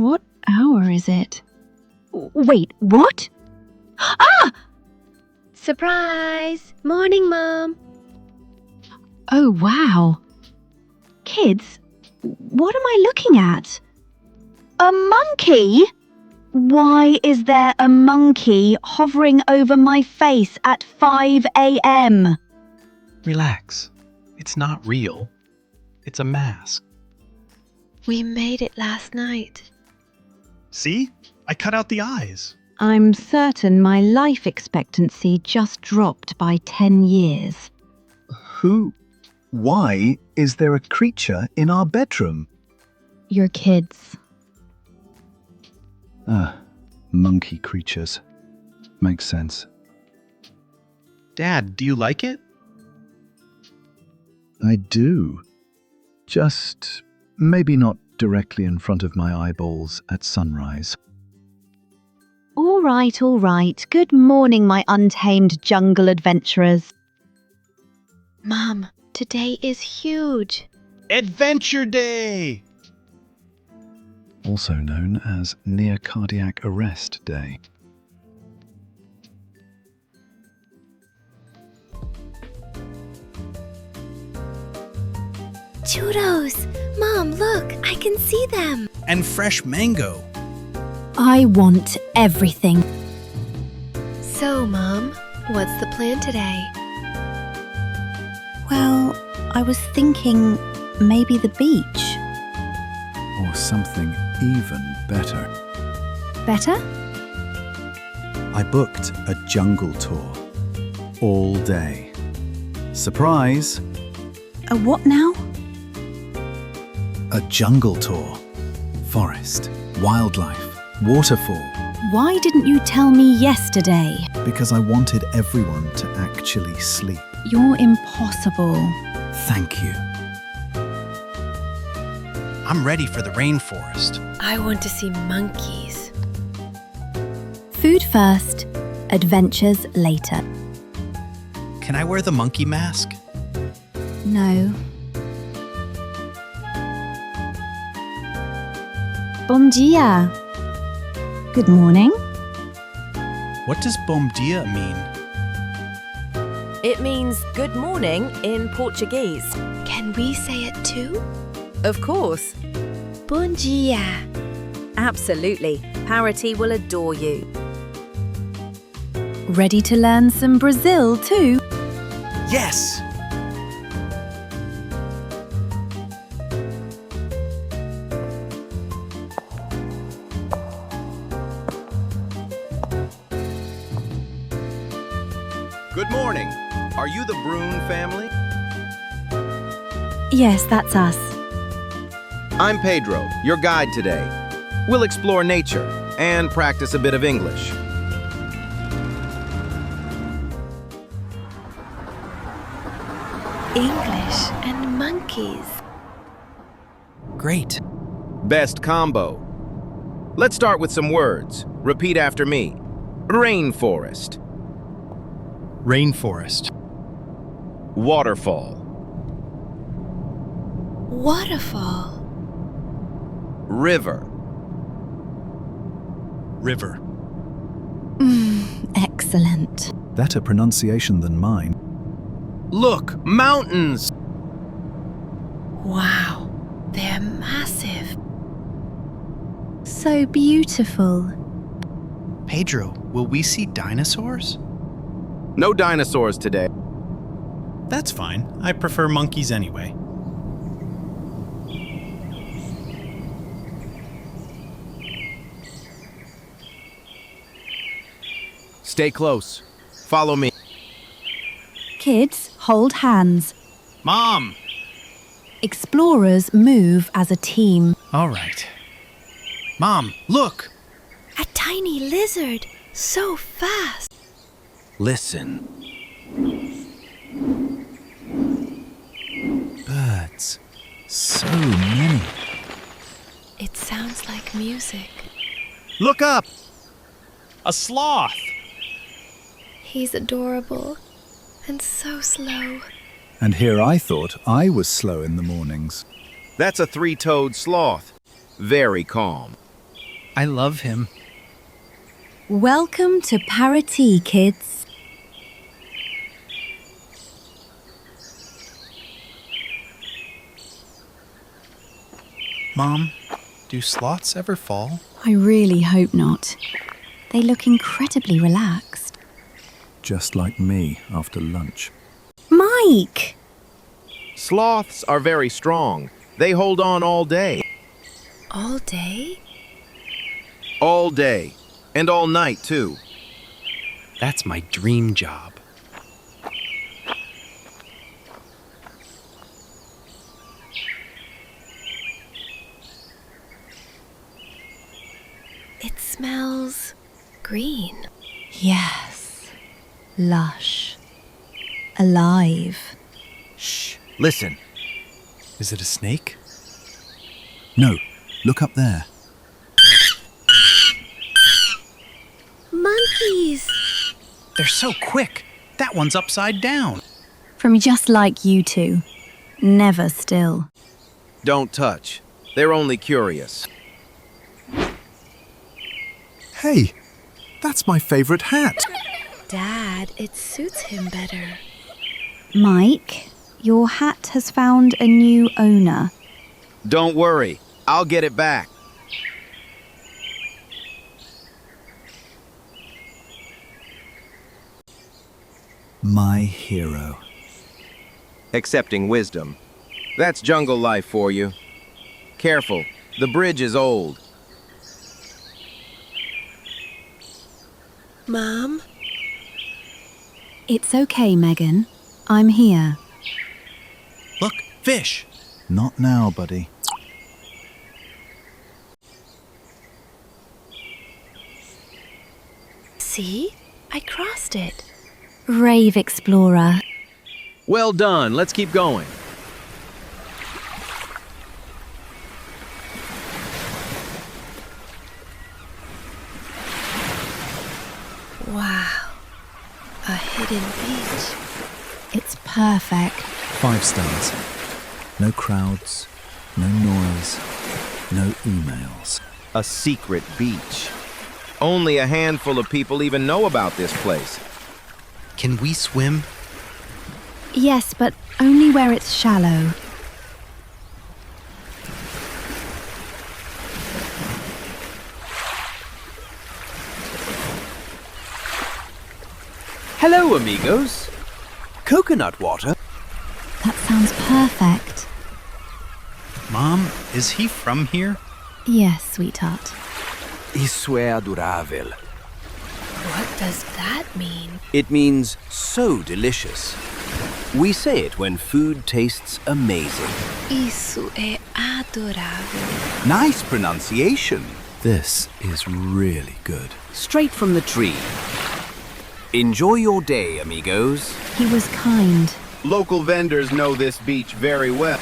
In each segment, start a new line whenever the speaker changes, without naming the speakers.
What hour is it?
Wait, what? Ah!
Surprise! Morning, Mom.
Oh, wow. Kids, what am I looking at? A monkey? Why is there a monkey hovering over my face at 5 a.m.?
Relax. It's not real. It's a mask.
We made it last night.
See? I cut out the eyes.
I'm certain my life expectancy just dropped by 10 years.
Why is there a creature in our bedroom?
Your kids.
Monkey creatures. Makes sense.
Dad, do you like it?
I do. Just maybe not directly in front of my eyeballs at sunrise.
All right. Good morning, my untamed jungle adventurers.
Mom, today is huge.
Adventure Day!
Also known as Near Cardiac Arrest Day.
Churros! Mom, look, I can see them.
And fresh mango.
I want everything.
So, Mom, what's the plan today?
Well, I was thinking maybe the beach.
Or something even better.
Better?
I booked a jungle tour. All day. Surprise!
A what now?
A jungle tour. Forest, wildlife, waterfall.
Why didn't you tell me yesterday?
Because I wanted everyone to actually sleep.
You're impossible.
Thank you.
I'm ready for the rainforest.
I want to see monkeys.
Food first, adventures later.
Can I wear the monkey mask?
No. Bom dia. Good morning.
What does bom dia mean?
It means good morning in Portuguese.
Can we say it too?
Of course.
Bom dia.
Absolutely. Paraty will adore you.
Ready to learn some Brazil too?
Yes!
Good morning. Are you the Brune family?
Yes, that's us.
I'm Pedro, your guide today. We'll explore nature and practice a bit of English.
English and monkeys.
Great.
Best combo. Let's start with some words. Repeat after me. Rainforest.
Rainforest.
Waterfall.
Waterfall.
River.
River.
Excellent.
Better pronunciation than mine.
Look, mountains.
Wow, they're massive.
So beautiful.
Pedro, will we see dinosaurs?
No dinosaurs today.
That's fine. I prefer monkeys anyway.
Stay close. Follow me.
Kids, hold hands.
Mom!
Explorers move as a team.
All right. Mom, look!
A tiny lizard, so fast.
Listen.
Birds. So many.
It sounds like music.
Look up! A sloth!
He's adorable and so slow.
And here I thought I was slow in the mornings.
That's a three-toed sloth. Very calm.
I love him.
Welcome to Paraty, kids.
Mom, do sloths ever fall?
I really hope not. They look incredibly relaxed.
Just like me after lunch.
Mike!
Sloths are very strong. They hold on all day.
All day?
All day. And all night, too.
That's my dream job.
It smells green.
Yes. Lush. Alive.
Shh, listen. Is it a snake?
No, look up there.
Monkeys!
They're so quick. That one's upside down.
From just like you two. Never still.
Don't touch. They're only curious.
Hey, that's my favorite hat.
Dad, it suits him better.
Mike, your hat has found a new owner.
Don't worry. I'll get it back.
My hero.
Accepting wisdom. That's jungle life for you. Careful. The bridge is old.
Mom?
It's okay, Megan. I'm here.
Look, fish.
Not now, buddy.
See? I crossed it.
Brave explorer.
Well done. Let's keep going.
Wow. A hidden beach.
It's perfect.
5 stars. No crowds, no noise, no emails.
A secret beach. Only a handful of people even know about this place.
Can we swim?
Yes, but only where it's shallow.
Hello, amigos. Coconut water?
That sounds perfect.
Mom, is he from here?
Yes, sweetheart.
Isso é adorável.
What does that mean?
It means so delicious. We say it when food tastes amazing.
Isso é adorável.
Nice pronunciation.
This is really good.
Straight from the tree. Enjoy your day, amigos.
He was kind.
Local vendors know this beach very well.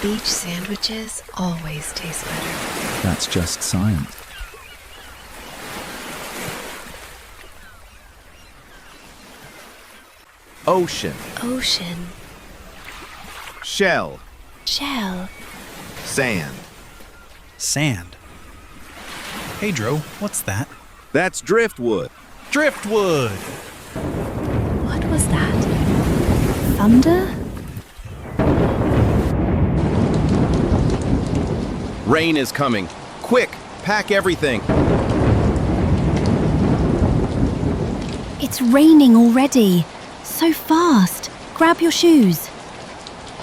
Beach sandwiches always taste better.
That's just science.
Ocean.
Ocean.
Shell.
Shell.
Sand.
Sand. Pedro, what's that?
That's driftwood.
Driftwood!
What was that?
Thunder?
Rain is coming. Quick, pack everything.
It's raining already. So fast. Grab your shoes.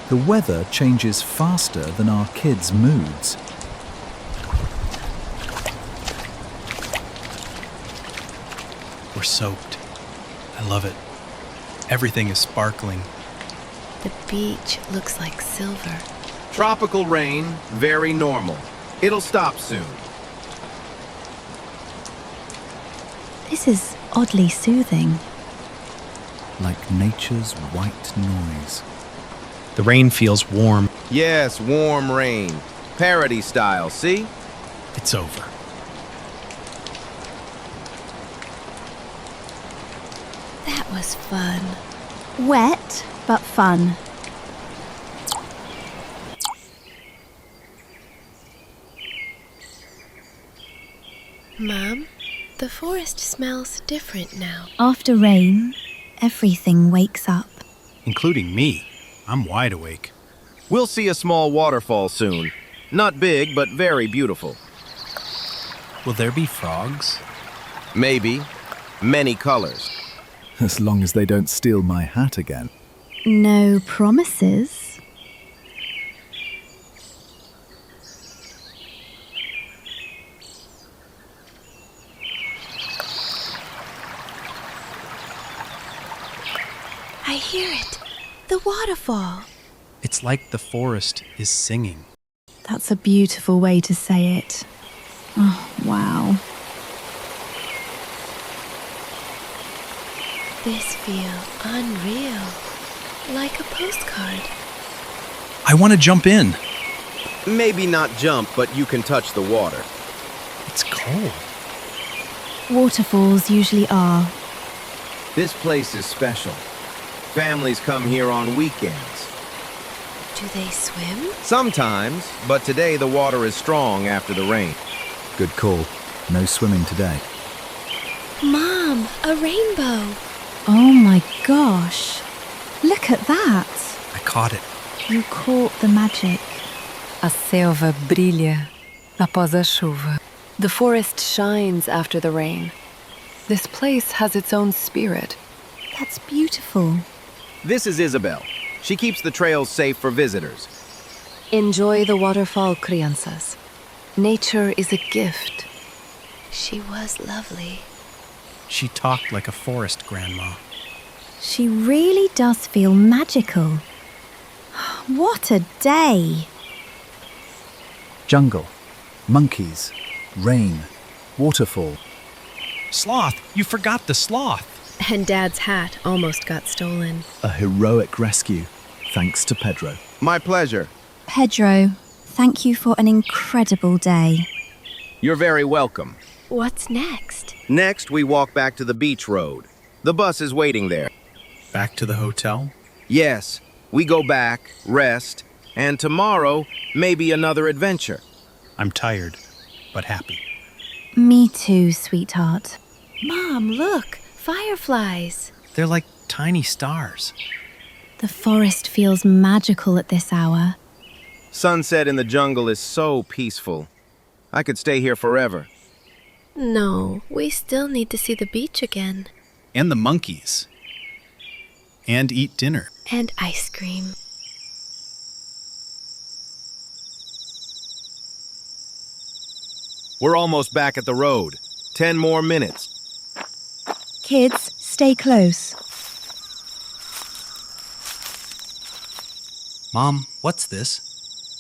The weather changes faster than our kids' moods.
We're soaked. I love it. Everything is sparkling.
The beach looks like silver.
Tropical rain, very normal. It'll stop soon.
This is oddly soothing.
Like nature's white noise.
The rain feels warm.
Yes, warm rain. Paraty style, see?
It's over.
That was fun.
Wet, but fun.
Mom, the forest smells different now.
After rain, everything wakes up.
Including me. I'm wide awake.
We'll see a small waterfall soon. Not big, but very beautiful.
Will there be frogs?
Maybe. Many colors.
As long as they don't steal my hat again.
No promises.
I hear it. The waterfall.
It's like the forest is singing.
That's a beautiful way to say it. Oh, wow.
This feels unreal. Like a postcard.
I want to jump in.
Maybe not jump, but you can touch the water.
It's cold.
Waterfalls usually are.
This place is special. Families come here on weekends.
Do they swim?
Sometimes, but today the water is strong after the rain.
Good call. No swimming today.
Mom, a rainbow.
Oh my gosh. Look at that.
I caught it.
You caught the magic.
A selva brilha após a chuva. The forest shines after the rain. This place has its own spirit.
That's beautiful.
This is Isabel. She keeps the trails safe for visitors.
Enjoy the waterfall, crianças. Nature is a gift.
She was lovely.
She talked like a forest grandma.
She really does feel magical. What a day.
Jungle, monkeys, rain, waterfall.
Sloth! You forgot the sloth!
And Dad's hat almost got stolen.
A heroic rescue, thanks to Pedro.
My pleasure.
Pedro, thank you for an incredible day.
You're very welcome.
What's next?
Next, we walk back to the beach road. The bus is waiting there.
Back to the hotel?
Yes, we go back, rest, and tomorrow, maybe another adventure.
I'm tired, but happy.
Me too, sweetheart.
Mom, look. Fireflies.
They're like tiny stars.
The forest feels magical at this hour.
Sunset in the jungle is so peaceful. I could stay here forever.
No, we still need to see the beach again.
And the monkeys. And eat dinner.
And ice cream.
We're almost back at the road. 10 more minutes.
Kids, stay close.
Mom, what's this?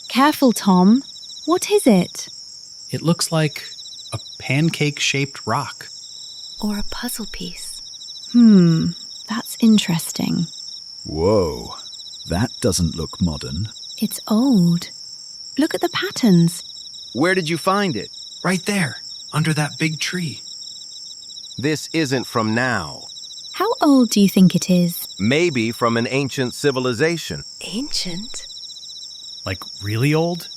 Careful, Tom. What is it?
It looks like a pancake-shaped rock.
Or a puzzle piece.
That's interesting.
Whoa, that doesn't look modern.
It's old. Look at the patterns.
Where did you find it?
Right there, under that big tree.
This isn't from now.
How old do you think it is?
Maybe from an ancient civilization.
Ancient?
Like really old?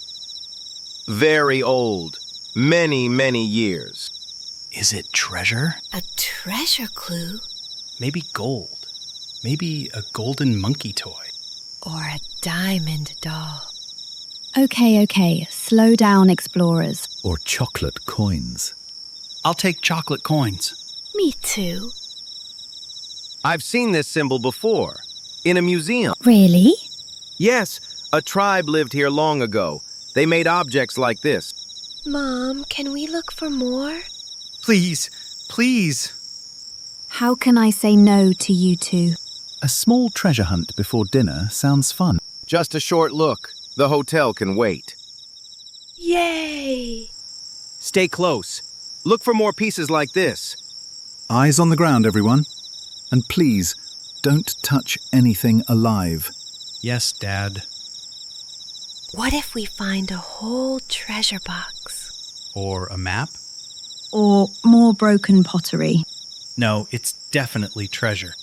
Very old. Many, many years.
Is it treasure?
A treasure clue?
Maybe gold. Maybe a golden monkey toy.
Or a diamond doll?
Okay. Slow down, explorers.
Or chocolate coins.
I'll take chocolate coins.
Me too.
I've seen this symbol before. In a museum.
Really?
Yes, a tribe lived here long ago. They made objects like this.
Mom, can we look for more?
Please, please.
How can I say no to you two?
A small treasure hunt before dinner sounds fun.
Just a short look. The hotel can wait.
Yay!
Stay close. Look for more pieces like this.
Eyes on the ground, everyone. And please, don't touch anything alive.
Yes, Dad.
What if we find a whole treasure box?
Or a map?
Or more broken pottery?
No, it's definitely treasure.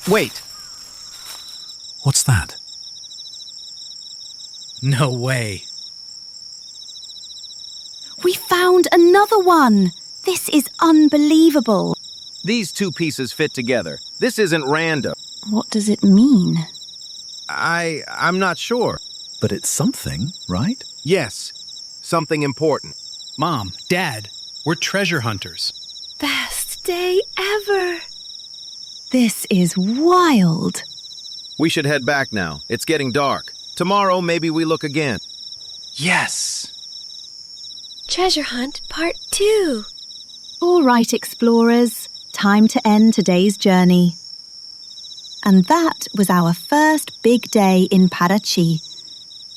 Wait.
What's that?
No way.
We found another one!
This is unbelievable.
These two pieces fit together. This isn't random.
What does it mean?
I'm not sure.
But it's something, right?
Yes, something important.
Mom, Dad, we're treasure hunters.
Best day ever.
This is wild.
We should head back now. It's getting dark. Tomorrow, maybe we look again.
Yes.
Treasure hunt part 2.
All right, explorers, time to end today's journey. And that was our first big day in Paraty.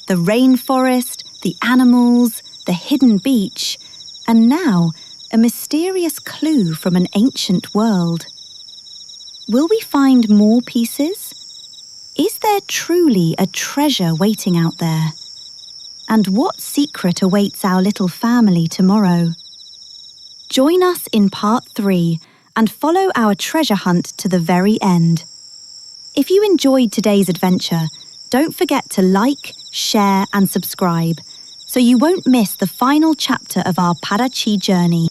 The rainforest, the animals, the hidden beach, and now a mysterious clue from an ancient world. Will we find more pieces? Is there truly a treasure waiting out there? And what secret awaits our little family tomorrow? Join us in part 3 and follow our treasure hunt to the very end. If you enjoyed today's adventure, don't forget to like, share and subscribe so you won't miss the final chapter of our Paraty journey.